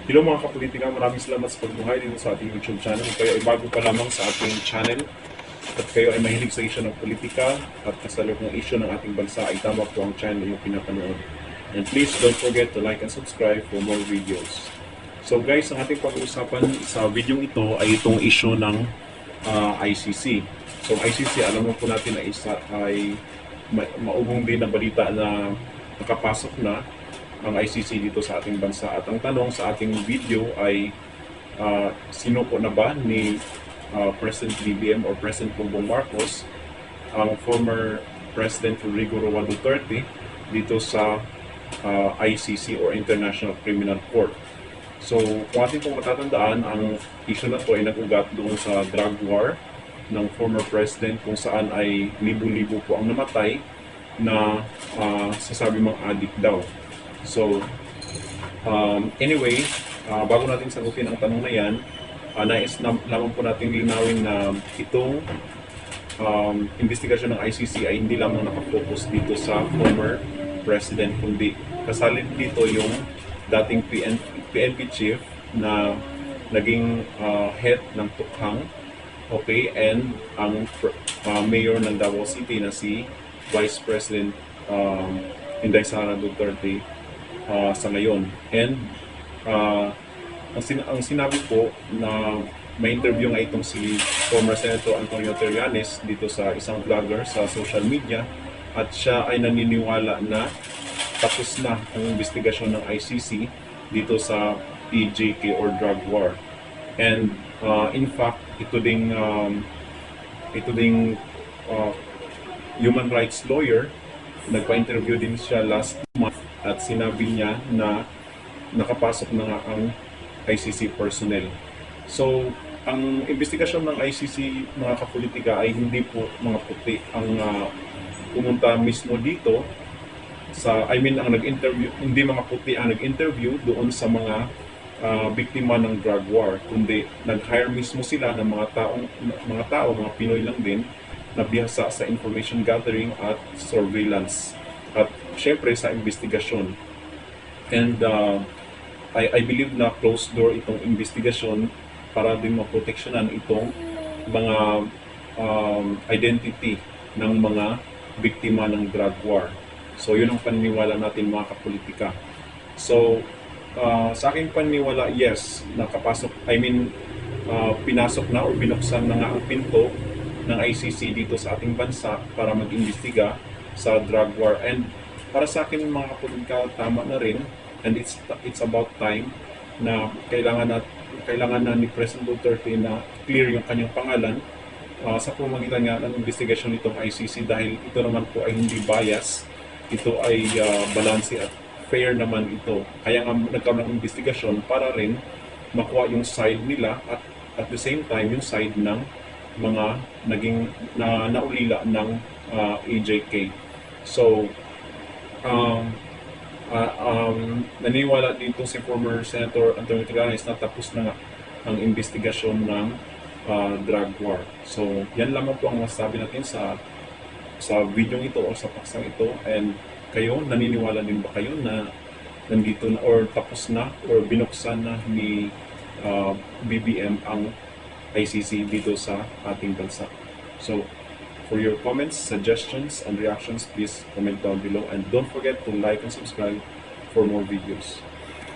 Hello mga kapolitika, maraming salamat sa pagbuhay dito sa ating YouTube channel. Kung kayo ay bago pa lamang sa ating channel at kayo ay mahilig sa isyu ng politika at kasalukuyang isyu ng ating bansa, ay tama po ang channel yung pinapanood. And please don't forget to like and subscribe for more videos. So guys, ang ating pag-uusapan sa video ito ay itong isyu ng ICC. So ICC, alam mo po natin na isa ay maugong din na balita na nakapasok na ang ICC dito sa ating bansa. At ang tanong sa ating video ay sino po na ba ni President BBM or President Bongbong Marcos ang former President Rodrigo Roa Duterte dito sa ICC or International Criminal Court. So kung ating pong matatandaan, ang issue na to ay nag-ugat doon sa drug war ng former president kung saan ay libo-libo po ang namatay na sasabi mga addict daw. So, anyway, bago natin sagutin ang tanong na yan, nais lamang po natin linawin na itong investigasyon ng ICC ay hindi lamang nakafocus dito sa former president, kundi kasali dito yung dating PNP chief na naging head ng tukhang, okay, and ang mayor ng Davao City na si Vice President Inday Sara Duterte sa ngayon. And ang sinabi po na may interview nga itong si former Senator Antonio Trillanes dito sa isang vlogger sa social media, at siya ay naniniwala na tapos na ang investigasyon ng ICC dito sa EJK or drug war. And in fact, ito ding human rights lawyer, nagpa-interview din siya last month at sinabi niya na nakapasok na nga ang ICC personnel. So, ang investigasyon ng ICC, mga kapolitika, ay hindi po mga puti ang pumunta mismo dito sa, ang nag-interview, hindi mga puti ang nag-interview doon sa mga biktima ng drug war, kundi nag-hire mismo sila ng mga tao, mga Pinoy lang din, na bihasa sa information gathering at surveillance at syempre sa investigasyon. And I believe na closed door itong investigasyon para din maproteksyonan itong mga identity ng mga biktima ng drug war. So yun ang paniniwala natin, mga kapolitika. So sa aking paniniwala, yes, nakapasok, pinasok na o binuksan na nga ang pinto ng ICC dito sa ating bansa para mag-imbestiga sa drug war. And para sa akin, mga kapolitika, tama na rin, and it's about time na kailangan na ni President Duterte na clear yung kanyang pangalan sa pamamagitan nga ng investigasyon nitong ICC, dahil ito naman po ay hindi bias, ito ay balanse at fair naman ito. Kaya nga nagkaroon ng investigasyon para rin makuha yung side nila at the same time yung side ng mga naging naulila ng EJK. So, naniniwala dito si former Senator Antonio Trillanes na tapos na ang investigasyon ng drug war. So, yan lamang po ang masasabi natin sa video ito o sa paksang ito. And kayo, naniniwala din ba kayo na nandito na or tapos na or binuksan na ni BBM ang ICC dito sa ating bansa? So, for your comments, suggestions, and reactions, please comment down below. And don't forget to like and subscribe for more videos.